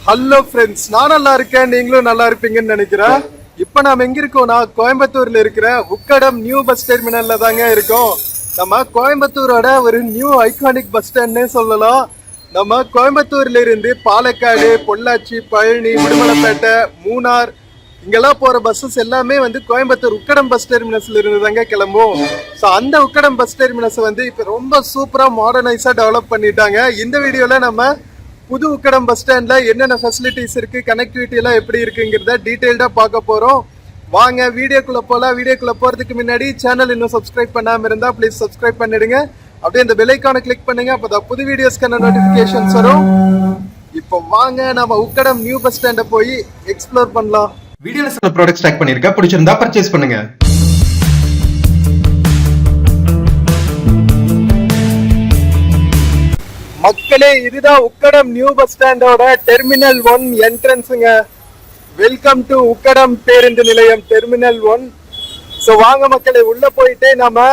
Hello friends, நான் நல்லா இருக்கேன், நீங்களும் நல்லா இருப்பீங்கன்னு நினைக்கிறேன். இப்போ நாம எங்க இருக்கோம்னா கோயம்புத்தூர்ல இருக்கிற உக்கடம் நியூ பஸ் டெர்மினல்ல தாங்க இருக்கோம். நம்ம கோயம்புத்தூரோட ஒரு நியூ ஐகானிக் பஸ் ஸ்டாண்ட்னே சொல்லலாம். நம்ம கோயம்புத்தூர்ல இருந்து பாலக்காடு, பொள்ளாச்சி, பழனி, உடுமலைப்பேட்டை, மூணார் இங்கெல்லாம் போற பஸ்ஸஸ் எல்லாமே வந்து கோயம்புத்தூர் உக்கடம் பஸ் டெர்மினஸ்ல இருந்து தாங்க கிளம்பும். ஸோ அந்த உக்கடம் பஸ் டெர்மினஸ் வந்து இப்போ ரொம்ப சூப்பரா மாடர்னைஸா டெவலப் பண்ணிட்டாங்க. இந்த வீடியோல நம்ம புது உக்கடம் பஸ் ஸ்டாண்ட்ல என்னென்ன ஃபெசிலிட்டிஸ் இருக்கு, கனெக்டிவிட்டி எல்லாம் எப்படி இருக்குங்கிறத டீடைல்டா பார்க்க போறோம். வாங்க வீடியோக்குள்ள போலாம். வீடியோக்குள்ள போறதுக்கு முன்னாடி சேனல் இன்னும் சப்ஸ்கிரைப் பண்ணாம இருந்தா ப்ளீஸ் சப்ஸ்கிரைப் பண்ணிடுங்க. அப்படியே இந்த பெல் ஐகானை கிளிக் பண்ணுங்க, அப்பதான் புது வீடியோஸ்க்கான நோட்டிபிகேஷன்ஸ் வரும். இப்போ வாங்க நம்ம உக்கடம் நியூ பஸ் ஸ்டாண்ட போய் எக்ஸ்ப்ளோர் பண்ணலாம். வீடியோல சில ப்ராடக்ட்ஸ் டேக் பண்ணிருக்கேன், பிடிச்சிருந்தா பர்ச்சேஸ் பண்ணுங்க. மக்களே, இதுதான் உக்கடம் நியூ பஸ் ஸ்டாண்டோட டெர்மினல் 1 என்ட்ரன்ஸுங்க. வெல்கம் டு உக்கடம் பேருந்து நிலையம் டெர்மினல் 1. ஸோ வாங்க மக்களே, உள்ள போயிட்டு நம்ம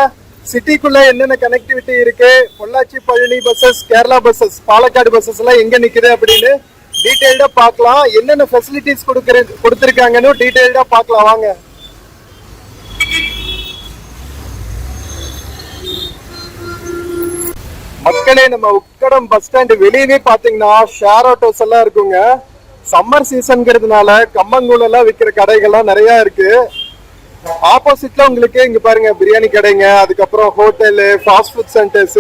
சிட்டிக்குள்ள என்னென்ன கனெக்டிவிட்டி இருக்கு, Pollachi Palani buses, Kerala buses, Palakkad buses எல்லாம் எங்க நிக்குது அப்படின்னு டீடைல்டா பார்க்கலாம். என்னென்ன ஃபெசிலிட்டிஸ் கொடுத்துருக்காங்கன்னு டீடைல்டா பார்க்கலாம். வாங்க மக்களே, நம்ம உக்கடம் பஸ் ஸ்டாண்ட் வெளியவே பாத்தீங்கன்னா ஷேர் ஆட்டோஸ் எல்லாம் இருக்குங்க. சம்மர் சீசன்ங்கிறதுனால கம்மங்கூழ் எல்லாம் விற்கிற கடைகள்லாம் நிறைய இருக்கு. ஆப்போசிட்ல உங்களுக்கு இங்க பாருங்க பிரியாணி கடைங்க, அதுக்கப்புறம் ஹோட்டலு, ஃபாஸ்ட் ஃபுட் சென்டர்ஸ்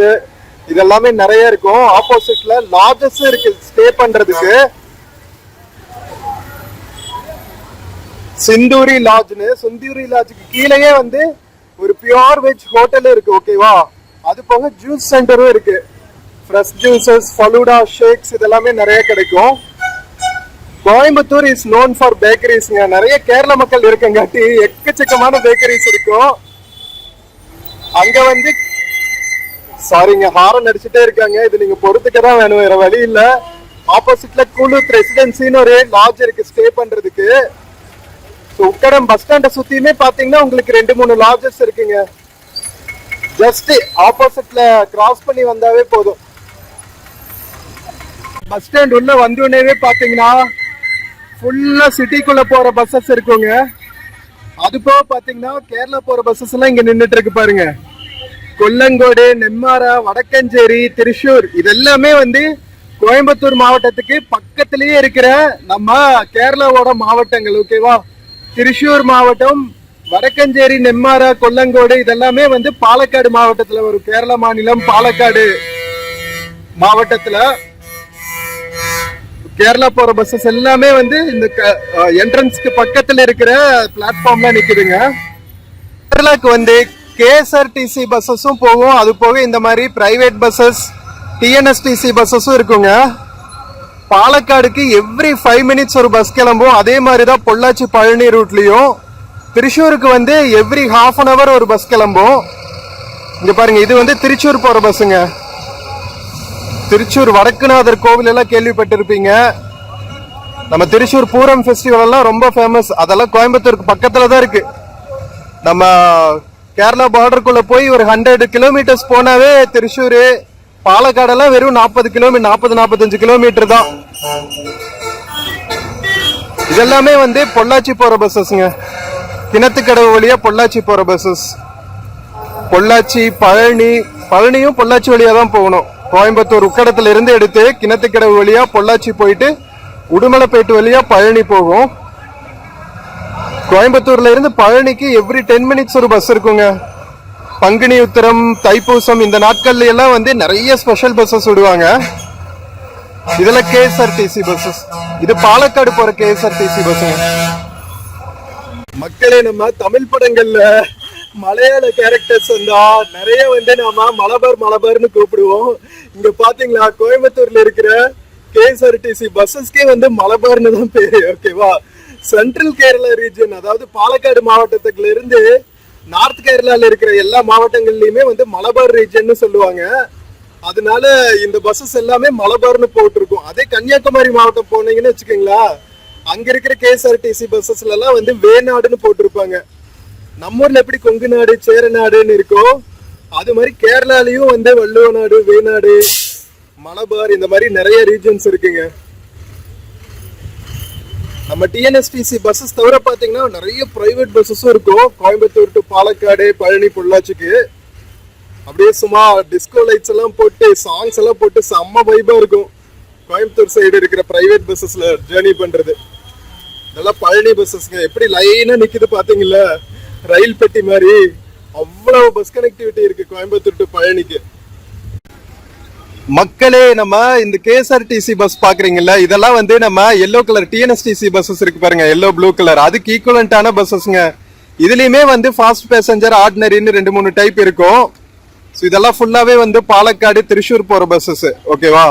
இதெல்லாமே நிறைய இருக்கும். ஆப்போசிட்ல லாட்ஜஸ் இருக்கு ஸ்டே பண்றதுக்கு. சிந்தூரி லாட்ஜுக்கு கீழேயே வந்து ஒரு பியூர் வெஜ் ஹோட்டல் இருக்கு. ஓகேவா? அது போக ஜூஸ் சென்டரும் இருக்கு. ஃப்ரெஷ் ஜூசஸ், ஃபலூடா, ஷேக்ஸ் இதெல்லாமே நிறைய கிடைக்கும். கோயம்புத்தூர் இஸ் நோன் ஃபார் பேக்கரிஸ்ங்க. நிறைய கேரள மக்கள் இருக்கங்காட்டி எக்கச்சக்கமான பேக்கரிஸ் இருக்கும். அங்க வந்து சாரிங்க, ஹாரன் அடிச்சுட்டே இருக்காங்க. இது நீங்க பொறுத்துக்க தான் வேணும், வேற வழி இல்ல. ஆப்போசிட்ல கூலூத் ரெசிடென்சின்னு ஒரு லாட்ஜ் இருக்கு ஸ்டே பண்றதுக்கு. உக்கடம் பஸ் ஸ்டாண்டை சுத்தியுமே பாத்தீங்கன்னா உங்களுக்கு 2-3 லாட்ஜஸ் இருக்குங்க. ஜஸ்ட் ஆப்போசிட்ல கிராஸ் பண்ணி வந்தாவே போதும். பஸ் ஸ்டாண்ட் உள்ள வந்தோடனே பாத்தீங்கன்னா ஃபுல்லா சிட்டிக்குள்ள போற பஸ்ஸஸ் இருக்குங்க. அது போக பாத்தீங்கன்னா கேரளா போற பஸ்ஸஸ் எல்லாம் இங்க நின்றுட்டு இருக்கு பாருங்க. கொல்லங்கோடு, நெம்மாரா, வடக்கஞ்சேரி, திருச்சூர் இதெல்லாமே வந்து கோயம்புத்தூர் மாவட்டத்துக்கு பக்கத்திலேயே இருக்கிற நம்ம கேரளாவோட மாவட்டங்கள். ஓகேவா? திருச்சூர் மாவட்டம், வடக்கஞ்சேரி, நெம்மாரா, கொல்லங்கோடு இதெல்லாமே வந்து பாலக்காடு மாவட்டத்துல வரும். கேரள மாநிலம் பாலக்காடு மாவட்டத்துல கேரளா போற பஸ்ஸஸ் எல்லாமே வந்து இந்த என்ட்ரன்ஸ்க்கு பக்கத்துல இருக்கிற பிளாட்ஃபார்ம்ல நிக்குதுங்க. கேரளாக்கு வந்து கேஎஸ்ஆர்டிசி பஸ்ஸஸும் போகும். அது போக இந்த மாதிரி பிரைவேட் பஸ்ஸஸ், டிஎன்எஸ்டிசி பஸ்ஸஸும் இருக்குங்க. பாலக்காடுக்கு எவ்ரி 5 மினிட்ஸ் ஒரு பஸ் கிளம்பும். அதே மாதிரிதான் பொள்ளாச்சி பழனி ரூட்லயும். திருச்சூருக்கு வந்து எவ்ரி ½ an hour ஒரு பஸ் கிளம்பும். இங்க பாருங்க, இது வந்து திருச்சூர் போற பஸ்ஸுங்க. திருச்சூர் வடக்குநாதர் கோவில் எல்லாம் கேள்விப்பட்டிருப்பீங்க. நம்ம திருச்சூர் பூரம் ஃபெஸ்டிவல் எல்லாம் ரொம்ப ஃபேமஸ். அதெல்லாம் கோயம்புத்தூருக்கு பக்கத்துல தான் இருக்கு. நம்ம கேரளா பார்டருக்குள்ள போய் ஒரு 100 கிலோமீட்டர்ஸ் போனாவே திருச்சூர், பாலக்காடெல்லாம் வெறும் 40-45 கிலோமீட்டர் தான். இதெல்லாமே வந்து பொள்ளாச்சி போற பஸ்ஸஸ்ங்க. கிணத்துக்கடவு வழியா பொள்ளாச்சி போற பஸ்ஸஸ். பொள்ளாச்சி, பழனியும் பொள்ளாச்சி வழியா தான் போகணும். கோயம்புத்தூர் உக்கடத்துல இருந்து எடுத்து கிணத்துக்கடவு வழியா பொள்ளாச்சி போயிட்டு உடுமலைப்பேட்டு வழியா பழனி போகும். கோயம்புத்தூர்ல இருந்து பழனிக்கு எவ்ரி 10 மினிட்ஸ் ஒரு பஸ் இருக்குங்க. பங்குனி உத்திரம், தைப்பூசம் இந்த நாட்கள்ல எல்லாம் வந்து நிறைய ஸ்பெஷல் பஸ்ஸஸ் விடுவாங்க. இதெல்லாம் கேஎஸ்ஆர்டிசி பஸ்ஸஸ். இது பாலக்காடு போற கேஎஸ்ஆர்டிசி பஸ்ஸுங்க. மக்களே, நம்ம தமிழ் படங்கள்ல மலையாள கேரக்டர்ஸ் வந்தா நிறைய வந்து நாம மலபார்னு கூப்பிடுவோம். இங்க பாத்தீங்களா, கோயம்புத்தூர்ல இருக்கிற கேஎஸ்ஆர்டிசி பஸ்ஸஸ்க்கே வந்து மலபார்னு தான் பேரு. ஓகேவா? சென்ட்ரல் கேரளா ரீஜன், அதாவது பாலக்காடு மாவட்டத்துல இருந்து நார்த் கேரளால இருக்கிற எல்லா மாவட்டங்கள்லயுமே வந்து மலபார் ரீஜன் சொல்லுவாங்க. அதனால இந்த பஸ்ஸஸ் எல்லாமே மலபார்னு போட்டிருக்கும். அதே கன்னியாகுமரி மாவட்டம் போனீங்கன்னு வச்சுக்கோங்களா, அங்க இருக்கிற கேஎஸ்ஆர்டிசி பஸ்ஸஸ்ல எல்லாம் வந்து வேநாடுன்னு போட்டிருப்பாங்க. நம்ம ஊர்ல எப்படி கொங்கு நாடு, சேரநாடுன்னு இருக்கோ அது மாதிரி கேரளாலயும் வந்து வள்ளுவ, வேநாடு, மலபார் இந்த மாதிரி நிறைய ரீஜன்ஸ் இருக்குங்க. நம்ம டிஎன்எஸ்டிசி பஸ்ஸஸ் தவிர பாத்தீங்கன்னா நிறைய பிரைவேட் பஸ்ஸஸும் இருக்கும். கோயம்புத்தூர் டு பாலக்காடு, பழனி, பொள்ளாச்சிக்கு அப்படியே சும்மா டிஸ்கோ லைட்ஸ் எல்லாம் போட்டு சாங்ஸ் எல்லாம் போட்டு செம்ம வைபா இருக்கும். கோயம்புத்தூர் சைடு இருக்கிற பிரைவேட் பஸ்ஸஸ்ல ஜேர்னி பண்றது. இதெல்லாம் பழனி பஸ்ஸஸ்ங்க. எப்படி லைனா நிக்குது பாத்தீங்களா, ரயில் பெட்டி மாதிரி. அவ்வளவு பஸ் கனெக்டிவிட்டி இருக்கு கோயம்புத்தூர் டு பழனிக்கு. மக்களே, நம்ம இந்த கேஎஸ்ஆர்டிசி பஸ் பாக்குறீங்கல்ல, இதெல்லாம் வந்து நம்ம எல்லோ கலர் டிஎன்எஸ்டிசி பஸ்ஸஸ் இருக்கு பாருங்க, எல்லோ ப்ளூ கலர், அதுக்கு ஈக்குவலண்டான பஸ்ஸஸ்ங்க. இதுலயுமே வந்து ஃபாஸ்ட் பேசஞ்சர், ஆர்டினரின்னு 2-3 டைப் இருக்கும். ஸோ இதெல்லாம் ஃபுல்லாவே வந்து பாலக்காடு, திருச்சூர் போற பஸ்ஸஸ். ஓகேவா?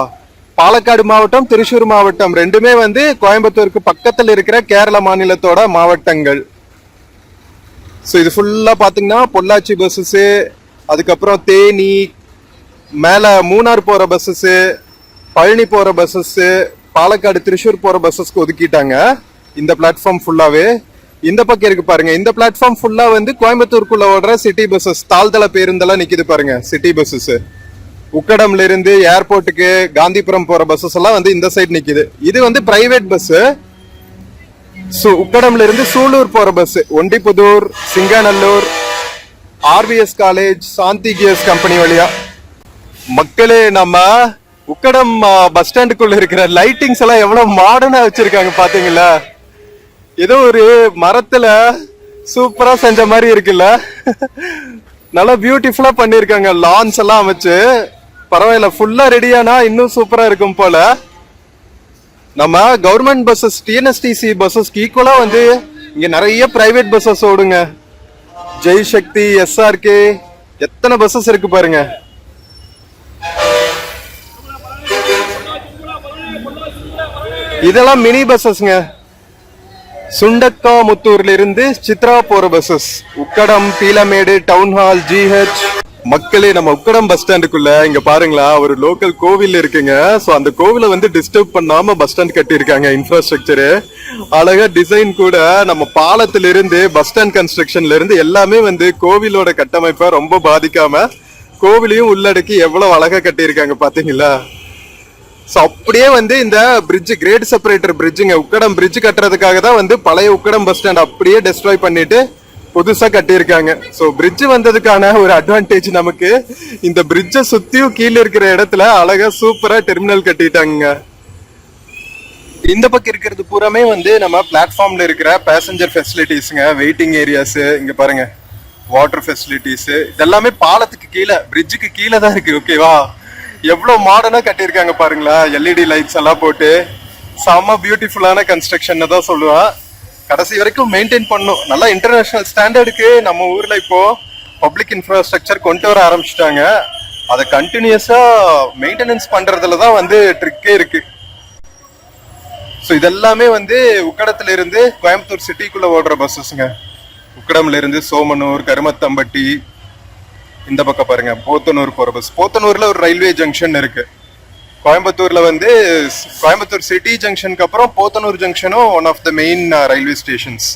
பாலக்காடு மாவட்டம், திருச்சூர் மாவட்டம் ரெண்டுமே வந்து கோயம்புத்தூருக்கு பக்கத்துல இருக்கிற கேரள மாநிலத்தோட மாவட்டங்கள். ஸோ இது ஃபுல்லா பாத்தீங்கன்னா பொள்ளாச்சி பஸ்ஸஸ், அதுக்கப்புறம் தேனி, மேல மூணார் போற பஸ்ஸஸ், பழனி போற பஸ்ஸஸ், பாலக்காடு, திருச்சூர் போற பஸ்ஸஸ்க்கு ஒதுக்கிட்டாங்க இந்த பிளாட்ஃபார்ம் ஃபுல்லாவே. இந்த பக்கம் இருக்கு பாருங்க, இந்த பிளாட்ஃபார்ம் ஃபுல்லா வந்து கோயம்புத்தூருக்குள்ள ஓடுற சிட்டி பஸ்ஸஸ், தாழ்தள பேருந்தெல்லாம் நிக்குது பாருங்க, சிட்டி பஸ்ஸஸ். உக்கடம்ல இருந்து ஏர்போர்ட்டுக்கு, காந்திபுரம் போற பஸ்ஸஸ் எல்லாம் வந்து இந்த சைடு நிக்குது. இது வந்து பிரைவேட் பஸ். உக்கடம்ல இருந்து சூலூர் போற bus, Ondipudur, Singanallur, RVS college, Shanthi gears company வழியா. மக்களே, நம்ம உக்கடம் பஸ் ஸ்டாண்டுக்குள்ள இருக்கிற லைட்டிங்ஸ் எல்லாம் எவ்வளவு மாடர்னா வச்சிருக்காங்க பாத்தீங்களா? ஏதோ ஒரு மரத்துல சூப்பரா செஞ்ச மாதிரி இருக்குல்ல. நல்லா பியூட்டிஃபுல்லா பண்ணிருக்காங்க. லான்ஸ் எல்லாம் அமைச்சு பரவாயில்ல, ஃபுல்லா ரெடியானா இன்னும் சூப்பரா இருக்கும் போல. நம்ம கவர்மெண்ட் பஸ்ஸஸ், டிஎன்எஸ்டிசி பஸ்ஸஸ்க்கு ஈக்குவலா வந்து இங்க நிறைய பிரைவேட் பஸ்ஸஸ் ஓடுங்க. ஜெய் சக்தி, எஸ்ஆர்கே, எத்தனை பஸ்ஸஸ் இருக்கு பாருங்க. இதெல்லாம் மினி பஸ்ஸஸ்ங்க. சுண்டக்காமுத்தூர்ல இருந்து சித்ரா போற buses. Ukkadam, Peelamedu, town hall, GH. மக்களே, நம்ம உக்கடம் பஸ் ஸ்டாண்டுக்குள்ள இங்க பாருங்களா, ஒரு லோக்கல் கோவில் இருக்குங்க. சோ அந்த கோவிலை வந்து டிஸ்டர்ப் பண்ணாம பஸ் ஸ்டாண்ட் கட்டி இருக்காங்க. இன்ஃப்ராஸ்ட்ரக்சரு அழகா டிசைன் கூட. நம்ம பாலத்துல இருந்து பஸ் ஸ்டாண்ட் கன்ஸ்ட்ரக்ஷன்ல இருந்து எல்லாமே வந்து கோவிலோட கட்டமைப்பை ரொம்ப பாதிக்காம கோவிலையும் உள்ளடக்கி எவ்வளவு அழகா கட்டி இருக்காங்க பாத்தீங்களா? சோ அப்படியே வந்து இந்த பிரிட்ஜ், கிரேட் செப்பரேட்டர் பிரிட்ஜுங்க, உக்கடம் பிரிட்ஜ் கட்டுறதுக்காக தான் வந்து பழைய உக்கடம் பஸ் ஸ்டாண்ட் அப்படியே டெஸ்ட்ராய் பண்ணிட்டு புதுசா கட்டியிருக்காங்க. சோ பிரிட்ஜ் வந்ததுக்கான ஒரு அட்வான்டேஜ் நமக்கு. இந்த பிரிட்ஜை சுத்தியும் கீழே இருக்கிற இடத்துல அழகா சூப்பரா டெர்மினல் கட்டிட்டாங்க. இந்த பக்கம் இருக்கிறது பூராமே வந்து நம்ம பிளாட்ஃபார்ம்ல இருக்கிற பேசஞ்சர் ஃபெசிலிட்டிஸ்ங்க, வெயிட்டிங் ஏரியாஸ். இங்க பாருங்க, வாட்டர் ஃபெசிலிட்டிஸ், இதெல்லாமே பாலத்துக்கு கீழே, பிரிட்ஜுக்கு கீழே தான் இருக்கு. ஓகேவா? எவ்வளவு மாடர்னா கட்டியிருக்காங்க பாருங்களா, எல்இடி லைட்ஸ் எல்லாம் போட்டு. செம்ம பியூட்டிஃபுல்லான கன்ஸ்ட்ரக்ஷன் தான் சொல்லுவேன். கடைசி வரைக்கும் மெயின்டைன் பண்ணும். நல்லா இன்டர்நேஷனல் ஸ்டாண்டர்டுக்கு நம்ம ஊர்ல இப்போ பப்ளிக் இன்ஃப்ராஸ்ட்ரக்சர் கொண்டு வர ஆரம்பிச்சிட்டாங்க. அதை கண்டினியூஸா மெயின்டெனன்ஸ் பண்றதுல தான் வந்து ட்ரிக்கே இருக்கு. ஸோ இதெல்லாமே வந்து உக்கடத்துல இருந்து கோயம்புத்தூர் சிட்டிக்குள்ள ஓடுற பஸ்ஸஸ்ங்க. உக்கடம்ல இருந்து சோமனூர், கருமத்தம்பட்டி, இந்த பக்கம் பாருங்க போத்தனூர் போற பஸ். போத்தனூர்ல ஒரு ரயில்வே ஜங்ஷன் இருக்கு. கோயம்புத்தூர்ல வந்து கோயம்புத்தூர் சிட்டி ஜங்ஷனுக்கு அப்புறம் போத்தனூர் ஜங்ஷனும் one of the main railway stations.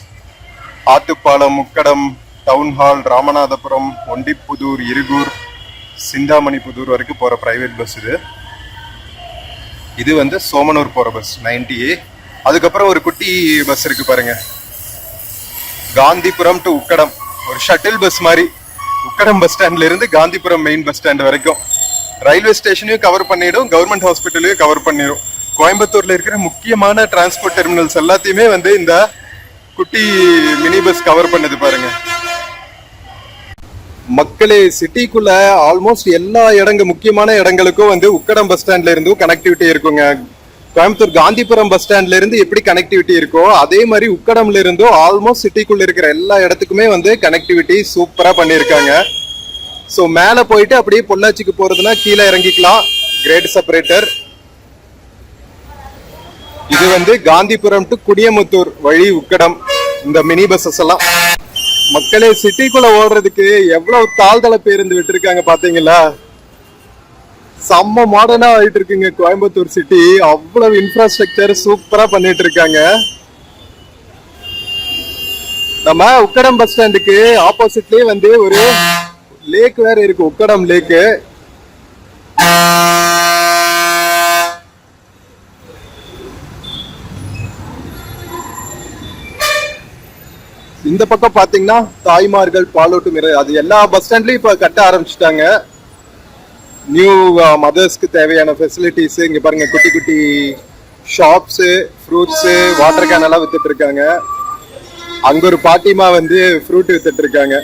Athupalam, Mukkadam, town hall, Ramanathapuram, Ondipudur, Irugur, Chinthamanipudur வரைக்கும் போற பிரைவேட் பஸ் இது. இது வந்து சோமனூர் போற பஸ் 90A. அதுக்கப்புறம் ஒரு குட்டி பஸ் இருக்கு பாருங்க, காந்திபுரம் டு உக்கடம், ஒரு ஷட்டில் பஸ் மாதிரி. உக்கடம் பஸ் ஸ்டாண்ட்ல இருந்து காந்திபுரம் மெயின் பஸ் ஸ்டாண்ட் வரைக்கும் ரயில்வே ஸ்டேஷனையும் கவர் பண்ணிடும், கவர்மெண்ட் ஹாஸ்பிட்டலையும் கவர் பண்ணிடும். கோயம்புத்தூர்ல இருக்கிற முக்கியமான டிரான்ஸ்போர்ட் டெர்மினல்ஸ் எல்லாத்தையுமே வந்து இந்த குட்டி மினி பஸ் கவர் பண்ணுது பாருங்க. மக்களே, சிட்டிக்குள்ள ஆல்மோஸ்ட் எல்லா முக்கியமான இடங்களுக்கும் வந்து உக்கடம் பஸ் ஸ்டாண்ட்ல இருந்தும் கனெக்டிவிட்டி இருக்குங்க. கோயம்புத்தூர் காந்திபுரம் பஸ் ஸ்டாண்ட்ல இருந்து எப்படி கனெக்டிவிட்டி இருக்கோ அதே மாதிரி உக்கடம்ல இருந்தும் ஆல்மோஸ்ட் சிட்டிக்குள்ள இருக்கிற எல்லா இடத்துக்குமே வந்து கனெக்டிவிட்டி சூப்பரா பண்ணிருக்காங்க. ஸோ மேலே போயிட்டு அப்படியே பொள்ளாச்சிக்கு போறதுன்னா கீழே இறங்கிக்கலாம், கிரேட் செப்பரேட்டர். இது வந்து காந்திபுரம் டு குடியமுத்தூர் வழி உக்கடம் இந்த மினி பஸ்ஸஸ் எல்லாம். மக்களே, சிட்டிக்குள்ள ஓடுறதுக்கு எவ்வளவு தாழ்தள பேருந்து விட்டுருக்காங்க பாத்தீங்களா? செம்ம மாடர்னா ஆயிட்டு இருக்குங்க கோயம்புத்தூர் சிட்டி. அவ்வளவு இன்ஃப்ராஸ்ட்ரக்சர் சூப்பரா பண்ணிட்டு இருக்காங்க. நம்ம உக்கடம் பஸ் ஸ்டாண்டுக்கு ஆப்போசிட்லயே வந்து ஒரு லேக் வேற இருக்கு, உக்கடம் லேக்கு. இந்த பக்கம் பாத்தீங்கன்னா தாய்மார்கள் பாலூட்டும் இறை, அது எல்லா பஸ் ஸ்டாண்ட்லயும் இப்ப கட்ட ஆரம்பிச்சுட்டாங்க. நியூ மதர்ஸ்க்கு தேவையான ஃபெசிலிட்டிஸ் இங்க பாருங்க, குட்டி குட்டி ஷாப்ஸ், ஃப்ரூட்ஸ், வாட்டர் கேன் எல்லாம் வித்துட்டு இருக்காங்க. அங்க ஒரு பாட்டிமா வந்து ஃப்ரூட் வித்துட்டு இருக்காங்க.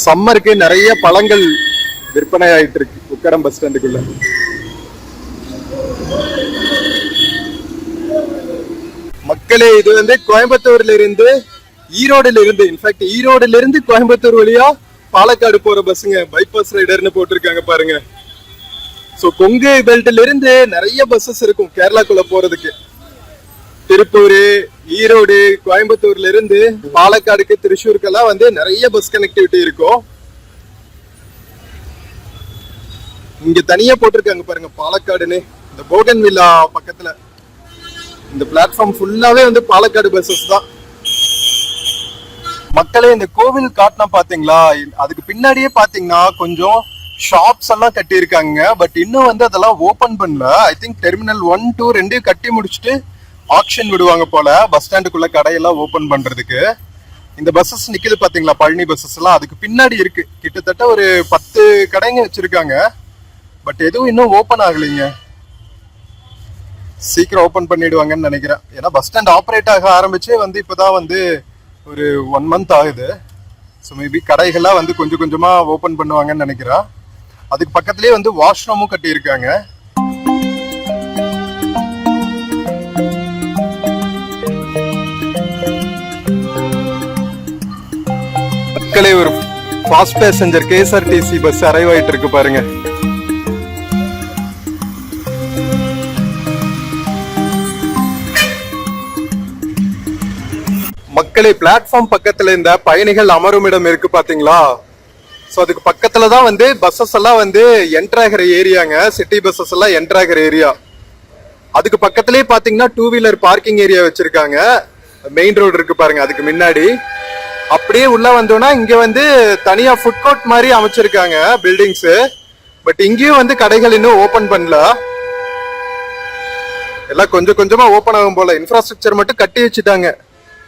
சம்மருக்கு நிறைய பழங்கள் விற்பனை ஆயிட்டு இருக்கு உக்கடம் பஸ் ஸ்டாண்டுக்குள்ள. மக்களே, இது வந்து கோயம்புத்தூர்ல இருந்து ஈரோடுல இருந்து, இன்ஃபேக்ட் ஈரோடுல இருந்து கோயம்புத்தூர் வழியா பாலக்காடு போற பஸ்ஸுங்க. பைபாஸ் ரைடர்னு போட்டிருக்காங்க பாருங்க. சோ கொங்கு பெல்ட்ல இருந்து நிறைய பஸ்ஸஸ் இருக்கும் கேரளாக்குள்ள போறதுக்கு. திருப்பூர், ஈரோடு, கோயம்புத்தூர்ல இருந்து பாலக்காடுக்கு, திருச்சூருக்கெல்லாம் வந்து நிறைய பஸ் கனெக்டிவிட்டி இருக்கும். இங்க தனியா போட்டிருக்காங்க பாருங்க பாலக்காடுன்னு, இந்த போகன் வில்லா பக்கத்துல. இந்த பிளாட்ஃபார்ம் ஃபுல்லாவே வந்து பாலக்காடு பஸ்ஸஸ் தான். மக்களே, இந்த கோவில் காட்டினா பாத்தீங்களா, அதுக்கு பின்னாடியே பாத்தீங்கன்னா கொஞ்சம் ஷாப்ஸ் எல்லாம் கட்டி இருக்காங்க. பட் இன்னும் வந்து அதெல்லாம் ஓபன் பண்ணல. ஐ திங்க் டெர்மினல் 1, 2 ரெண்டையும் கட்டி முடிச்சுட்டு ஆக்ஷன் விடுவாங்க போல பஸ் ஸ்டாண்டுக்குள்ள கடையெல்லாம் ஓபன் பண்றதுக்கு. இந்த பஸ்ஸஸ் நிக்குது பாத்தீங்களா, பழனி பஸ்ஸஸ் எல்லாம் அதுக்கு பின்னாடி இருக்கு. கிட்டத்தட்ட ஒரு 10 கடைங்க வச்சிருக்காங்க. பட் எதுவும் இன்னும் ஓபன் ஆகலைங்க. சீக்கிரம் ஓபன் பண்ணிடுவாங்கன்னு நினைக்கிறேன். ஏன்னா பஸ் ஸ்டாண்ட் ஆப்ரேட் ஆக ஆரம்பிச்சே வந்து இப்பதான் வந்து ஒரு 1 month ஆகுது. ஸோ மேபி கடைகள்லாம் வந்து கொஞ்சம் கொஞ்சமா ஓபன் பண்ணுவாங்கன்னு நினைக்கிறேன். அதுக்கு பக்கத்துலயே வந்து வாஷ்ரூமும் கட்டி இருக்காங்க. மக்களே, ஒரு fast passenger KSRTC bus arrive ஆயிட்டு இருக்கு பாருங்க. மக்களே, பிளாட்ஃபார்ம் பக்கத்துல இந்த பயணிகள் அமரும் இடம் இருக்கு பாத்தீங்களா. சோ அதுக்கு பக்கத்துல தான் வந்து பஸ்ஸஸ் எல்லாம் வந்து என்டர் ஆகிற ஏரியாங்க. சிட்டி பஸ்ஸஸ் எல்லாம் என்டர் ஆகிற ஏரியா. அதுக்கு பக்கத்துலயே பாத்தீங்கன்னா 2 வீலர் பார்க்கிங் ஏரியா வச்சிருக்காங்க. மெயின் ரோடு இருக்கு பாருங்க அதுக்கு முன்னாடி. அப்படியே உள்ள வந்தோம்னா இங்க வந்து தனியா ஃபுட் கோர்ட் மாதிரி அமைச்சிருக்காங்க பில்டிங்ஸ். பட் இங்கேயும் வந்து கடைகள் இன்னும் ஓபன் பண்ணல. எல்லாம் கொஞ்சம் கொஞ்சமா ஓபன் ஆகும் போல. இன்ஃப்ராஸ்ட்ரக்சர் மட்டும் கட்டி வச்சுட்டாங்க.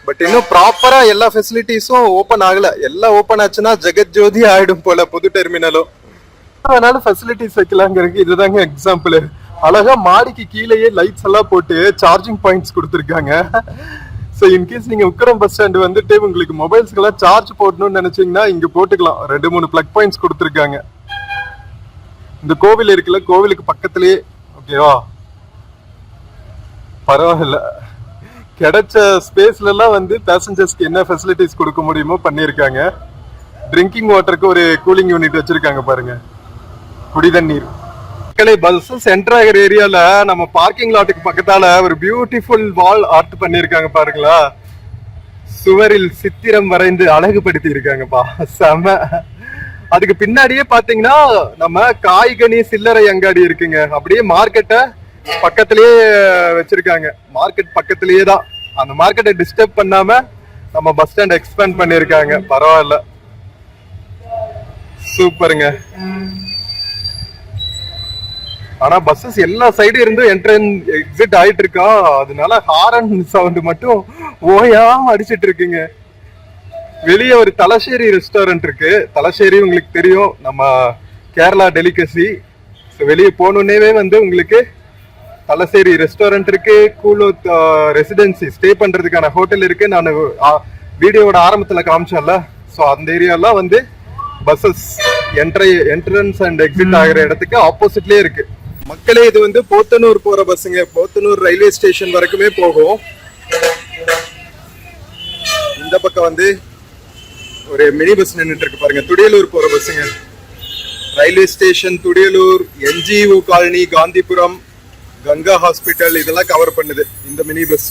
பட் இன்னும் ப்ராப்பரா எல்லா ஃபெசிலிட்டிஸும் ஓபன் ஆகல. எல்லாம் ஓபன் ஆச்சுன்னா ஜெகத் ஜோதி ஆயிடும் போல புது டெர்மினலும். அதனால ஃபெசிலிட்டிஸ் வைக்கலாங்கிறதுக்கு இதுதாங்க எக்ஸாம்பிள். அழகா மாடிக்கு கீழேயே லைட்ஸ் எல்லாம் போட்டு சார்ஜிங் பாயிண்ட்ஸ் கொடுத்துருக்காங்க. ஸோ இன்கேஸ் நீங்க உக்கடம் பஸ் ஸ்டாண்டு வந்துட்டு உங்களுக்கு மொபைல்ஸ்க்கெல்லாம் சார்ஜ் போடணும்னு நினைச்சீங்கன்னா இங்க போட்டுக்கலாம். 2-3 பிளக் பாயிண்ட்ஸ் கொடுத்துருக்காங்க. இந்த கோவில் இருக்குல்ல, கோவிலுக்கு பக்கத்துலயே. ஓகேவா, பரவாயில்ல. கிடைச்ச ஸ்பேஸ்ல எல்லாம் வந்து பேசஞ்சர்ஸ்க்கு என்ன ஃபெசிலிட்டிஸ் கொடுக்க முடியுமோ பண்ணியிருக்காங்க. ட்ரிங்கிங் வாட்டருக்கு ஒரு கூலிங் யூனிட் வச்சிருக்காங்க பாருங்க, குடி தண்ணீர். மக்களே, பஸ்ஸஸ் என்டர் ஆகிற ஏரியால நம்ம பார்க்கிங் லாட்டுக்கு பக்கத்தால ஒரு பியூட்டிஃபுல் வால் ஆர்ட் பண்ணிருக்காங்க பாருங்களா. சுவரில் சித்திரம் வரைந்து அழகுபடுத்தி இருக்காங்கப்பா, செம. அதுக்கு பின்னாடியே பாத்தீங்கன்னா நம்ம காய்கனி சில்லறை அங்காடி இருக்குங்க. அப்படியே மார்க்கெட்டை பக்கத்திலேயே வச்சிருக்காங்க. மார்க்கெட் பக்கத்திலேயே தான். அந்த மார்க்கெட்டை டிஸ்டர்ப் பண்ணாம நம்ம பஸ் ஸ்டாண்ட் எக்ஸ்பேண்ட் பண்ணிருக்காங்க. பரவாயில்ல, சூப்பருங்க. ஆனா பஸ்ஸஸ் எல்லா சைடும் இருந்து எக்ஸிட் ஆயிட்டு இருக்கா. அதனால ஹாரன் சவுண்ட் மட்டும் ஓயாம அடிச்சிட்டு இருக்குங்க. வெளியே ஒரு தலசேரி ரெஸ்டாரண்ட் இருக்கு. தலசேரி உங்களுக்கு தெரியும், நம்ம கேரளா டெலிகசி. வெளியே போனோன்னே வந்து உங்களுக்கு தலசேரி ரெஸ்டாரண்ட் இருக்கு, கூலோத் ரெசிடென்சி ஸ்டே பண்றதுக்கான ஹோட்டல் இருக்கு. நான் வீடியோவோட ஆரம்பத்துல காமிச்சேன்ல. ஸோ அந்த ஏரியாலாம் வந்து பஸ்ஸஸ் என்ட்ரன்ஸ் அண்ட் எக்ஸிட் ஆகிற இடத்துக்கு ஆப்போசிட்லயே இருக்கு. மக்களே, இது வந்து போத்தனூர் போற பஸ்ஸுங்க. போத்தனூர் ரயில்வே ஸ்டேஷன் வரைக்குமே போகும். இந்த பக்கம் வந்து ஒரு மினி பஸ் நின்றுட்டு இருக்கு பாருங்க, துடியலூர் போற பஸ்ஸுங்க. Railway station, Thudiyalur, NGO colony, Gandhipuram, Ganga hospital இதெல்லாம் கவர் பண்ணுது இந்த மினி பஸ்.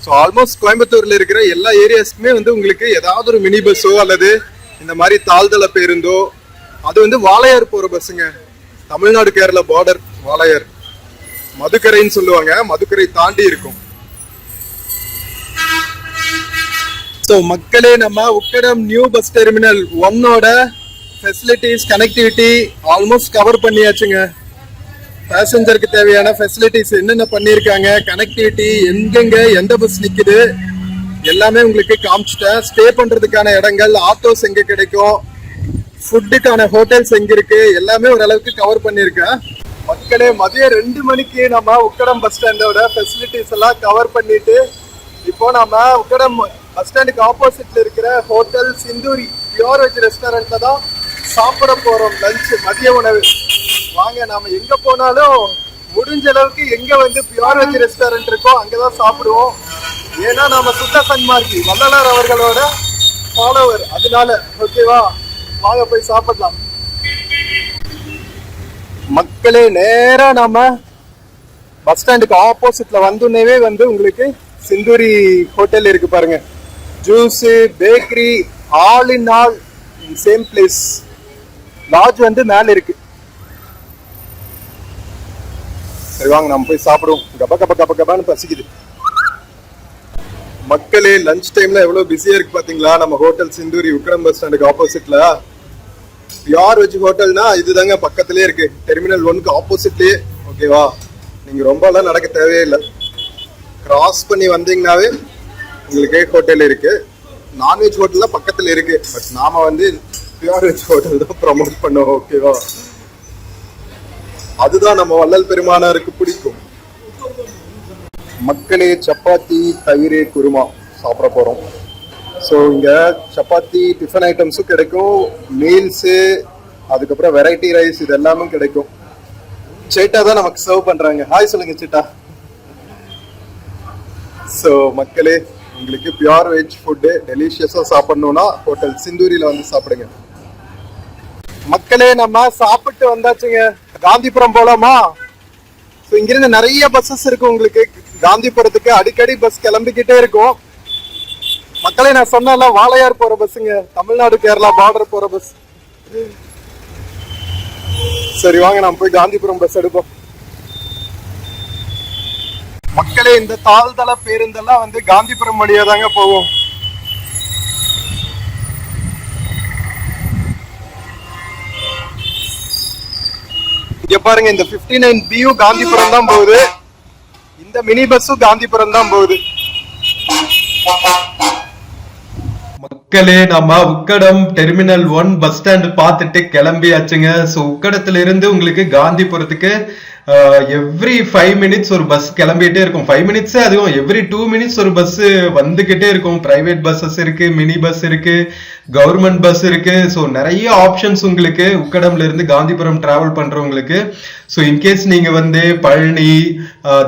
ஸோ ஆல்மோஸ்ட் கோயம்புத்தூர்ல இருக்கிற எல்லா ஏரியாஸ்க்குமே வந்து உங்களுக்கு ஏதாவது ஒரு மினி பஸ்ஸோ அல்லது இந்த மாதிரி தாழ்தள பேருந்தோ. அது வந்து வாளையார் போற பஸ்ஸுங்க. தமிழ்நாடு கேரளா பார்டர் வாளையார், மதுக்கரைன்னு சொல்லுவாங்க. மதுக்கரை தாண்டி இருக்கும். ஸோ மக்களே, நம்ம Ukkadam new bus terminal 1ஓட facilities, connectivity almost cover பண்ணியாச்சுங்க. பேசஞ்சருக்கு தேவையான ஃபெசிலிட்டிஸ் என்னென்ன பண்ணியிருக்காங்க, கனெக்டிவிட்டி, எங்கெங்க எந்த பஸ் நிக்குது, எல்லாமே உங்களுக்கு காமிச்சிட்டேன். ஸ்டே பண்றதுக்கான இடங்கள், ஆட்டோஸ் எங்க கிடைக்கும், ஃபுட்டுக்கான ஹோட்டல்ஸ் எங்க இருக்கு, எல்லாமே ஓரளவுக்கு கவர் பண்ணியிருக்கேன். மக்களே, மதியம் 2 மணிக்கு நம்ம உக்கடம் பஸ் ஸ்டாண்டோட ஃபெசிலிட்டிஸ் எல்லாம் கவர் பண்ணிட்டு இப்போ நம்ம உக்கடம் பஸ் ஸ்டாண்டுக்கு ஆப்போசிட்ல இருக்கிற ஹோட்டல் சிந்தூரி பியூர் வெஜ் ரெஸ்டாரண்ட்ல தான் சாப்பிட போறோம். லஞ்ச், மதிய உணவு. வாங்க, நாம எங்க போனாலும் முடிஞ்ச அளவுக்கு எங்க வந்து பியூர் வெஜ் ரெஸ்டாரண்ட் இருக்கோ அங்கதான் சாப்பிடுவோம். ஏன்னா நாம சுத்த சன்மார்க்கி வள்ளலார் அவர்களோட ஃபாலோவர், அதனால. ஓகேவா, வாங்க போய் சாப்பிடலாம். மக்களே, நேரா நாம பஸ் ஸ்டாண்டுக்கு ஆப்போசிட்ல வந்தோடனே வந்து உங்களுக்கு சிந்தூரி ஹோட்டல் இருக்கு பாருங்க. Juice, bakery, all in all same place. Lodge வந்து மேல இருக்கு. சரி, வாங்க நம்ம போய் சாப்பிடுவோம். கப கப கப கபான்னு பசிக்குது. மக்களே, லஞ்ச் டைம்ல எவ்வளவு பிஸியா இருக்கு பாத்தீங்களா நம்ம ஹோட்டல் சிந்தூரி உக்கடம் பஸ் ஸ்டாண்டுக்கு ஆப்போசிட்ல. பியூர் வெஜ் ஹோட்டல்னா இதுதாங்க, பக்கத்திலே இருக்கு, டெர்மினல் 1க்கு ஆப்போசிட்லயே. ஓகேவா, நீங்க ரொம்ப எல்லாம் நடக்க தேவையில்லை. கிராஸ் பண்ணி வந்தீங்கன்னாவே உங்களுக்கு ஹோட்டல் இருக்கு. நான்வெஜ் ஹோட்டல் தான் பக்கத்துல இருக்கு, பட் நாம வந்து பியூர் வெஜ் ஹோட்டல் தான் ப்ரமோட் பண்ணுவோம். ஓகேவா, அதுதான் நம்ம வள்ளல் பெருமானாருக்கு பிடிக்கும். மக்களே, சப்பாத்தி, தயிர், குருமா சாப்பிட போறோம். ஸோ இங்க சப்பாத்தி டிஃபன் ஐட்டம்ஸும் கிடைக்கும், மீல்ஸு, அதுக்கப்புறம் வெரைட்டி ரைஸ், இது எல்லாமே கிடைக்கும். சேட்டா தான் நமக்கு சர்வ் பண்றாங்க. ஹாய் சொல்லுங்க சேட்டா. ஸோ மக்களே, உங்களுக்கு பியூர் வெஜ் ஃபுட்டு டெலிஷியஸா சாப்பிடணும்னா ஹோட்டல் சிந்தூரியில வந்து சாப்பிடுங்க. மக்களே, நம்ம சாப்பிட்டு வந்தாச்சுங்க. காந்திபுரம் போலாமா? ஸோ இங்கிருந்து நிறைய பஸ்ஸஸ் இருக்கு உங்களுக்கு. காந்திபுரத்துக்கு அடிக்கடி பஸ் கிளம்பிக்கிட்டே இருக்கும். மக்களே, நான் சொன்னல வாளையார் போற பஸ்ஸுங்க, தமிழ்நாடு கேரளா பார்டர் போற பஸ். சரி, வாங்க நம்ம போய் காந்திபுரம் பஸ் எடுப்போம். மக்களே, இந்த தாழ்தள பேருந்தெல்லாம் வந்து காந்திபுரம் வழியா தாங்க போவோம். இங்க பாருங்க, இந்த 59B காந்திபுரம் தான் போகுது. இந்த மினி பஸ்ஸும் காந்திபுரம் தான் போகுது. மக்களே, நம்ம உக்கடம் டெர்மினல் 1 பஸ் ஸ்டாண்ட் பார்த்துட்டு கிளம்பியாச்சுங்க. ஸோ உக்கடத்துல இருந்து உங்களுக்கு காந்திபுரத்துக்கு எவ்ரி 5 மினிட்ஸ் ஒரு பஸ் கிளம்பிட்டே இருக்கும். 5 மினிட்ஸ் அதுவும் எவ்ரி 2 மினிட்ஸ் ஒரு பஸ் வந்துகிட்டே இருக்கும். பிரைவேட் பஸ்ஸஸ் இருக்கு, மினி பஸ் இருக்கு, கவர்மெண்ட் பஸ் இருக்கு. ஸோ நிறைய ஆப்ஷன்ஸ் உங்களுக்கு உக்கடம்ல இருந்து காந்திபுரம் டிராவல் பண்றவங்களுக்கு. ஸோ இன்கேஸ் நீங்க வந்து பழனி,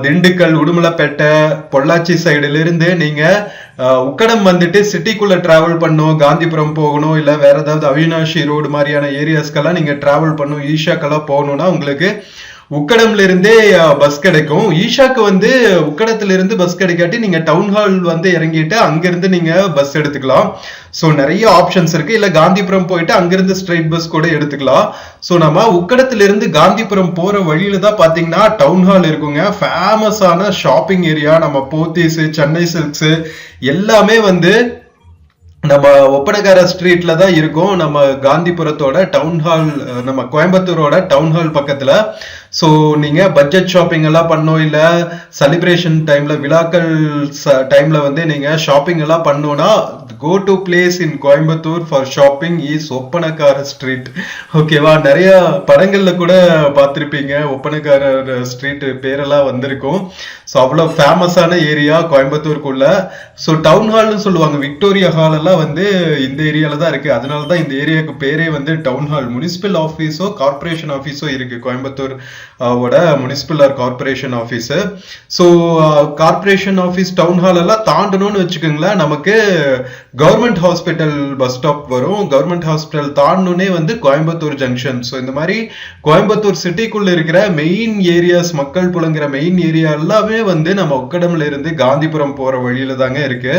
திண்டுக்கல், உடுமலைப்பேட்டை, பொள்ளாச்சி சைடுல இருந்து நீங்க உக்கடம் வந்துட்டு சிட்டிக்குள்ள டிராவல் பண்ணும், காந்திபுரம் போகணும், இல்ல வேற ஏதாவது அவினாஷி ரோடு மாதிரியான ஏரியாஸ்க்கெல்லாம் நீங்க டிராவல் பண்ணும், ஈஷாக்கெல்லாம் போகணும்னா உங்களுக்கு உக்கடம்ல இருந்தே பஸ் கிடைக்கும். ஈஷாக்கு வந்து உக்கடத்துல இருந்து பஸ் கிடைக்காட்டி நீங்க டவுன் ஹால் வந்து இறங்கிட்டு அங்கிருந்து நீங்க பஸ் எடுத்துக்கலாம். ஸோ நிறைய ஆப்ஷன்ஸ் இருக்கு. இல்ல காந்திபுரம் போயிட்டு அங்கிருந்து ஸ்ட்ரைட் பஸ் கூட எடுத்துக்கலாம். ஸோ நம்ம உக்கடத்துல இருந்து காந்திபுரம் போற வழியில தான் பாத்தீங்கன்னா டவுன் ஹால் இருக்குங்க. ஃபேமஸான ஷாப்பிங் ஏரியா. நம்ம போத்தீஸ், சென்னை சில்க்ஸ் எல்லாமே வந்து நம்ம ஒப்பனக்கார ஸ்ட்ரீட்ல தான் இருக்கும். நம்ம காந்திபுரத்தோட டவுன் ஹால், நம்ம கோயம்புத்தூரோட டவுன் ஹால் பக்கத்துல. ஸோ நீங்க பட்ஜெட் ஷாப்பிங் எல்லாம் பண்ணோம், இல்ல செலிப்ரேஷன் டைம்ல, விழாக்கள் டைம்ல வந்து நீங்க ஷாப்பிங் எல்லாம் பண்ணோம்னா go to place in Coimbatore for shopping is Oppanakara street. ஓகேவா, நிறைய படங்கள்ல கூட பார்த்திருப்பீங்க, ஒப்பனக்காரர் ஸ்ட்ரீட் பேரெல்லாம் வந்திருக்கும். ஸோ அவ்வளோ ஃபேமஸான ஏரியா கோயம்புத்தூருக்குள்ள. ஸோ டவுன் ஹால்னு சொல்லுவாங்க. விக்டோரியா ஹால் எல்லாம் வந்து இந்த ஏரியால தான் இருக்கு. அதனால தான் இந்த ஏரியாவுக்கு பேரே வந்து டவுன் ஹால். முனிசிபல் ஆஃபீஸோ கார்பரேஷன் ஆஃபீஸோ இருக்கு Coimbatore municipal or corporation office. So corporation office, town hall எல்லாம் தாண்டணும்னு வச்சுக்கோங்களேன், நமக்கு கவர்மெண்ட் ஹாஸ்பிட்டல் பஸ் ஸ்டாப் வரும். கவர்மெண்ட் ஹாஸ்பிட்டல் தாண்டனே வந்து கோயம்புத்தூர் ஜங்ஷன். ஸோ இந்த மாதிரி கோயம்புத்தூர் சிட்டிக்குள்ள இருக்கிற மெயின் ஏரியாஸ், மக்கள் புழங்குற மெயின் ஏரியா எல்லாமே வந்து நம்ம உக்கடம்ல இருந்து காந்திபுரம் போற வழியில தாங்க இருக்கு.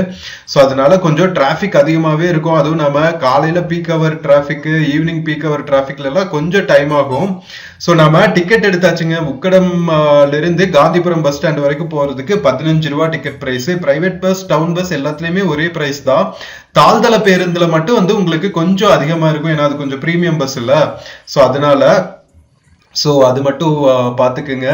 ஸோ அதனால கொஞ்சம் டிராபிக் அதிகமாவே இருக்கும். அதுவும் நம்ம காலையில பீக் அவர் டிராபிக், ஈவினிங் பீக் அவர் டிராபிக்ல எல்லாம் கொஞ்சம் டைம் ஆகும். ஸோ நம்ம டிக்கெட் எடுத்தாச்சுங்க. உக்கடம்ல இருந்து காந்திபுரம் பஸ் ஸ்டாண்ட் வரைக்கும் போறதுக்கு 15 ரூபா ticket price. Private bus, town bus எல்லாத்துலயுமே ஒரே பிரைஸ் தான். தாழ்தள பேருந்துல மட்டும் வந்து உங்களுக்கு கொஞ்சம் அதிகமா இருக்கும், ஏன்னா அது கொஞ்சம் பிரீமியம் பஸ் இல்ல. ஸோ அதனால ஸோ அது மட்டும் பார்த்துக்குங்க.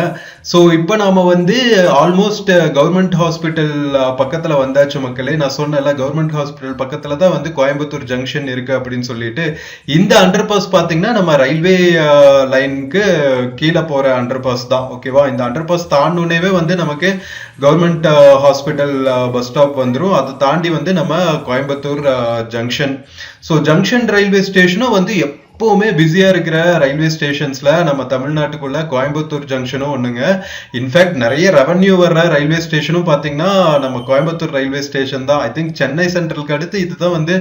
ஸோ இப்போ நாம வந்து ஆல்மோஸ்ட் கவர்மெண்ட் ஹாஸ்பிட்டல் பக்கத்துல வந்தாச்சு மக்களே. நான் சொன்னேன்ல கவர்மெண்ட் ஹாஸ்பிட்டல் பக்கத்துல தான் வந்து கோயம்புத்தூர் ஜங்ஷன் இருக்கு அப்படின்னு சொல்லிட்டு. இந்த அண்டர் பாஸ் பாத்தீங்கன்னா நம்ம ரயில்வே லைனுக்கு கீழே போற அண்டர் பாஸ் தான், ஓகேவா. இந்த அண்டர் பாஸ் தாண்டினே வந்து நமக்கு கவர்மெண்ட் ஹாஸ்பிட்டல் பஸ் ஸ்டாப் வந்துடும். அதை தாண்டி வந்து நம்ம Coimbatore junction. So junction railway ஸ்டேஷனும் வந்து எப்பவுமே பிஸியா இருக்கிற ரயில்வே ஸ்டேஷன்ஸ்ல நம்ம தமிழ்நாட்டுக்குள்ள கோயம்புத்தூர் ஜங்ஷனும் ஒண்ணுங்க. இன்ஃபேக்ட் நிறைய ரெவன்யூ வர்ற ரயில்வே ஸ்டேஷனும் பாத்தீங்கன்னா நம்ம கோயம்புத்தூர் ரயில்வே ஸ்டேஷன் தான். ஐ திங்க் சென்னை சென்ட்ரலுக்கு அடுத்து இதுதான் வந்து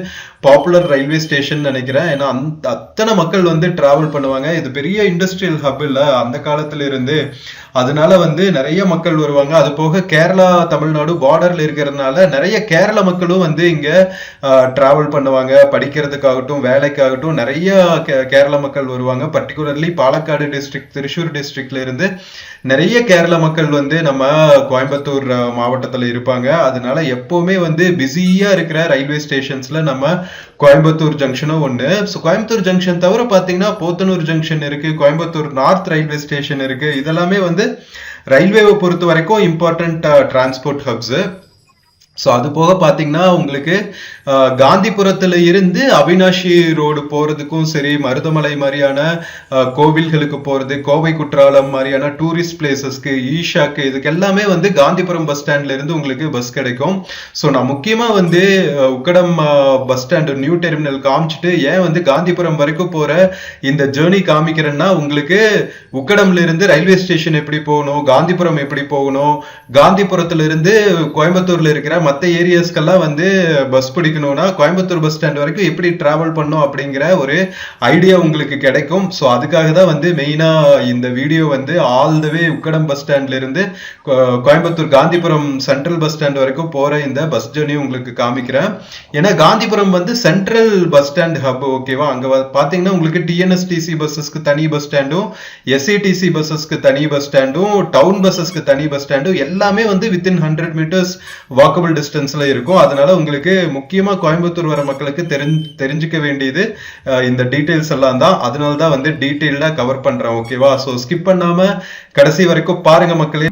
பாப்புலர் ரயில்வே ஸ்டேஷன் நினைக்கிறேன். ஏன்னா அத்தனை மக்கள் வந்து டிராவல் பண்ணுவாங்க. இது பெரிய இண்டஸ்ட்ரியல் ஹப் இல்ல அந்த காலத்துல இருந்து, அதனால வந்து நிறைய மக்கள் வருவாங்க. அது போக கேரளா தமிழ்நாடு பார்டர்ல இருக்கிறதுனால நிறைய கேரள மக்களும் வந்து இங்க டிராவல் பண்ணுவாங்க. படிக்கிறதுக்காகட்டும் வேலைக்காகட்டும் நிறைய கேரள மக்கள் வருவாங்க. பர்டிகுலர்லி பாலக்காடு டிஸ்ட்ரிக்ட், திருச்சூர் டிஸ்ட்ரிக்ட்ல இருந்து நிறைய கேரள மக்கள் வந்து நம்ம கோயம்புத்தூர் மாவட்டத்துல இருப்பாங்க. அதனால எப்பவுமே வந்து பிஸியா இருக்கிற ரயில்வே ஸ்டேஷன்ஸ்ல நம்ம கோயம்புத்தூர் ஜங்ஷனும் ஒண்ணு. ஸோ கோயம்புத்தூர் ஜங்ஷன் தவிர பாத்தீங்கன்னா போத்தனூர் ஜங்ஷன் இருக்கு, கோயம்புத்தூர் நார்த் ரயில்வே ஸ்டேஷன் இருக்கு. இதெல்லாமே வந்து ரயில்வேவை பொறுத்த வரைக்கும் இம்பார்ட்டன்ட் டிரான்ஸ்போர்ட் ஹப்ஸ். ஸோ அது போக பார்த்தீங்கன்னா உங்களுக்கு காந்திபுரத்துல இருந்து அவினாஷி ரோடு போறதுக்கும் சரி, மருதமலை மாதிரியான கோவில்களுக்கு போறது, கோவை குற்றாலம் மாதிரியான டூரிஸ்ட் பிளேசஸ்க்கு, ஈஷாக்கு, இதுக்கு எல்லாமே வந்து காந்திபுரம் பஸ் ஸ்டாண்ட்ல இருந்து உங்களுக்கு பஸ் கிடைக்கும். ஸோ நான் முக்கியமா வந்து Ukkadam bus stand new terminal காமிச்சிட்டு ஏன் வந்து காந்திபுரம் வரைக்கும் போற இந்த ஜேர்னி காமிக்கிறேன்னா, உங்களுக்கு உக்கடம்ல இருந்து ரயில்வே ஸ்டேஷன் எப்படி போகணும், காந்திபுரம் எப்படி போகணும், காந்திபுரத்துல இருந்து கோயம்புத்தூர்ல இருக்கிற மற்ற ஏரியாஸ்க்கெல்லாம் வந்து பஸ் பிடிக்கணும்னா கோயம்புத்தூர் பஸ் ஸ்டாண்ட் வரைக்கும் எப்படி டிராவல் பண்ணும் அப்படிங்கிற ஒரு ஐடியா உங்களுக்கு கிடைக்கும். ஸோ அதுக்காக தான் வந்து மெயினா இந்த வீடியோ வந்து all the way Ukkadam bus ஸ்டாண்ட்ல இருந்து Coimbatore Gandhipuram central bus stand வரைக்கும் போற இந்த பஸ் ஜர்னி உங்களுக்கு காமிக்கிறேன். ஏன்னா காந்திபுரம் வந்து சென்ட்ரல் பஸ் ஸ்டாண்ட் ஹப், ஓகேவா. அங்க பாத்தீங்கன்னா உங்களுக்கு டிஎன்எஸ்டிசி பஸ்ஸஸ்க்கு தனி பஸ் ஸ்டாண்டும், எஸ்ஏடிசி பஸ்ஸஸ்க்கு தனி பஸ் ஸ்டாண்டும், டவுன் பஸ்ஸஸ்க்கு தனி பஸ் ஸ்டாண்டும் எல்லாமே வந்து வித்தின் 100 மீட்டர்ஸ் வாக்கபிள் டிஸ்டன்ஸ்ல இருக்கும். அதனால உங்களுக்கு முக்கியமா கோயம்புத்தூர் வர மக்களுக்கு தெரிஞ்சுக்க வேண்டியது இந்த டீடைல்ஸ் எல்லாம் தான். அதனால தான் வந்து டீடைல்டா கவர் பண்றேன், ஓகேவா. ஸோ ஸ்கிப் பண்ணாம கடைசி வரைக்கும் பாருங்க மக்களே.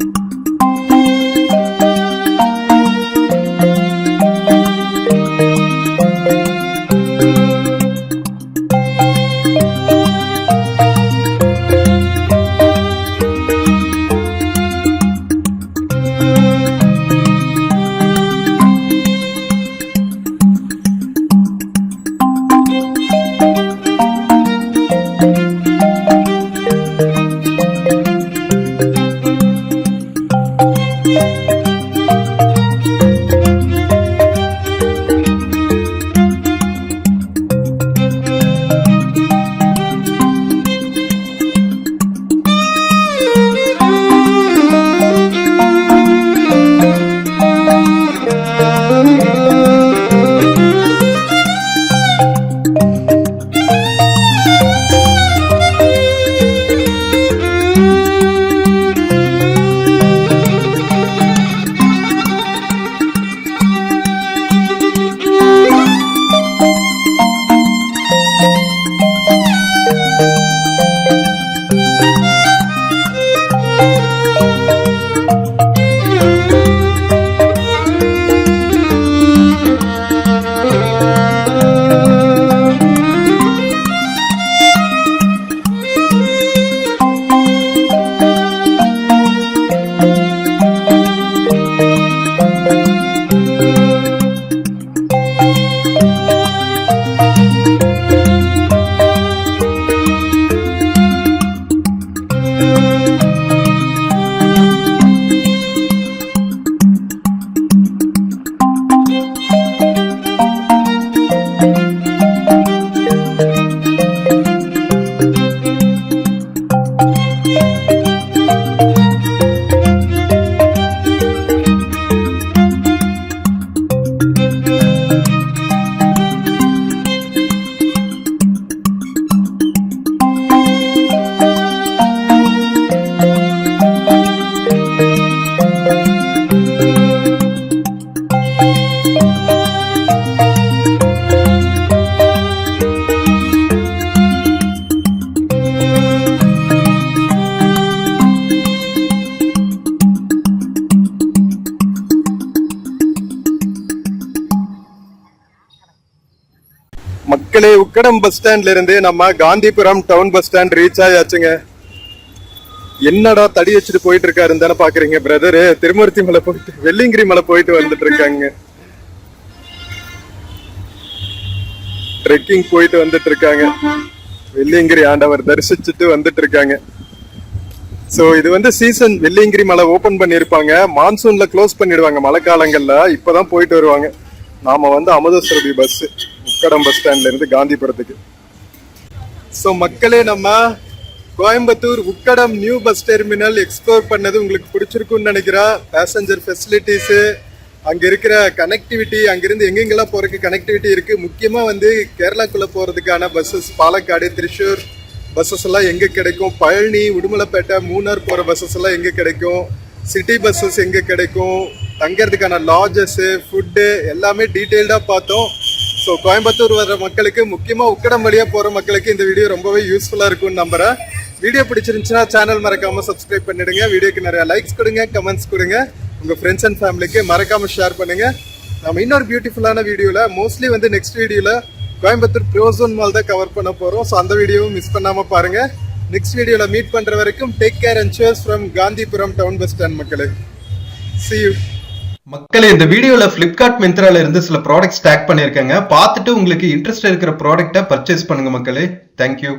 மக்களே, உக்கடம் பஸ் ஸ்டாண்ட்ல இருந்து நம்ம Gandhipuram town bus stand reach ஆயாச்சுங்க. என்னடா தடி வச்சுட்டு போயிட்டு இருக்காருன்னு தானே பாக்குறீங்க. பிரதரு திருமூர்த்தி மலை போயிட்டு வெள்ளிங்கிரி மலை போயிட்டு வந்துட்டு இருக்காங்க. ட்ரெக்கிங் போயிட்டு வந்துட்டு இருக்காங்க. வெள்ளிங்கிரி ஆண்டவர் தரிசிச்சுட்டு வந்துட்டு இருக்காங்க. சோ இது வந்து சீசன். வெள்ளிங்கிரி மலை ஓபன் பண்ணிருப்பாங்க, மான்சூன்ல க்ளோஸ் பண்ணிடுவாங்க மழை காலங்கள்ல. இப்பதான் போயிட்டு வருவாங்க. நாம வந்து அமுதசுரபி பஸ் உக்கடம் பஸ் ஸ்டாண்ட்ல இருந்து காந்திபுரத்துக்கு. சோ மக்களே, நம்ம Coimbatore Ukkadam new bus terminal explore பண்ணது உங்களுக்கு பிடிச்சிருக்குன்னு நினைக்கிறேன். பேசஞ்சர் ஃபெசிலிட்டிஸ், அங்க இருக்கிற கனெக்டிவிட்டி, அங்கிருந்து எங்கெங்கெல்லாம் போறதுக்கு கனெக்டிவிட்டி இருக்கு. முக்கியமா வந்து கேரளாக்குள்ள போறதுக்கான பஸ்ஸஸ், பாலக்காடு, திருச்சூர் பஸ்ஸஸ் எல்லாம் எங்க கிடைக்கும், பழனி, உடுமலைப்பேட்டை, மூணார் போற பஸ்ஸஸ் எல்லாம் எங்க கிடைக்கும், சிட்டி பஸ்ஸஸ் எங்க கிடைக்கும், தங்கறதுக்கான லாட்ஜஸ், ஃபுட்டு எல்லாமே டீட்டெயில்டா பார்த்தோம். ஸோ கோயம்புத்தூர் வர மக்களுக்கு, முக்கியமா உக்கடம் வழியா போற மக்களுக்கு இந்த வீடியோ ரொம்பவே யூஸ்ஃபுல்லா இருக்கும்னு நம்புறேன். வீடியோ பிடிச்சிருந்துச்சுன்னா சேனல் மறக்காம சப்ஸ்கிரைப் பண்ணிடுங்க. வீடியோக்கு நிறைய லைக்ஸ் கொடுங்க, கமெண்ட்ஸ் கொடுங்க. உங்க ஃப்ரெண்ட்ஸ் அண்ட் ஃபேமிலிக்கு மறக்காம ஷேர் பண்ணுங்க. நம்ம இன்னொரு பியூட்டிஃபுல்லான வீடியோல, மோஸ்ட்லி வந்து நெக்ஸ்ட் வீடியோல கோயம்புத்தூர் ப்ரோசோன் மால் தான் கவர் பண்ண போறோம். ஸோ அந்த வீடியோவும் மிஸ் பண்ணாம பாருங்க. நெக்ஸ்ட் வீடியோல மீட் பண்ற வரைக்கும் take care and cheers from Gandhipuram town bus stand மக்களே. See you. மக்களே, இந்த வீடியோல பிளிப்கார்ட் மிந்த்ரால இருந்து சில ப்ராடக்ட்ஸ் டேக் பண்ணிருக்கேங்க. பார்த்துட்டு உங்களுக்கு இன்ட்ரெஸ்ட் இருக்கிற ப்ராடக்ட்டை பர்ச்சேஸ் பண்ணுங்க மக்களே. தேங்க்யூ.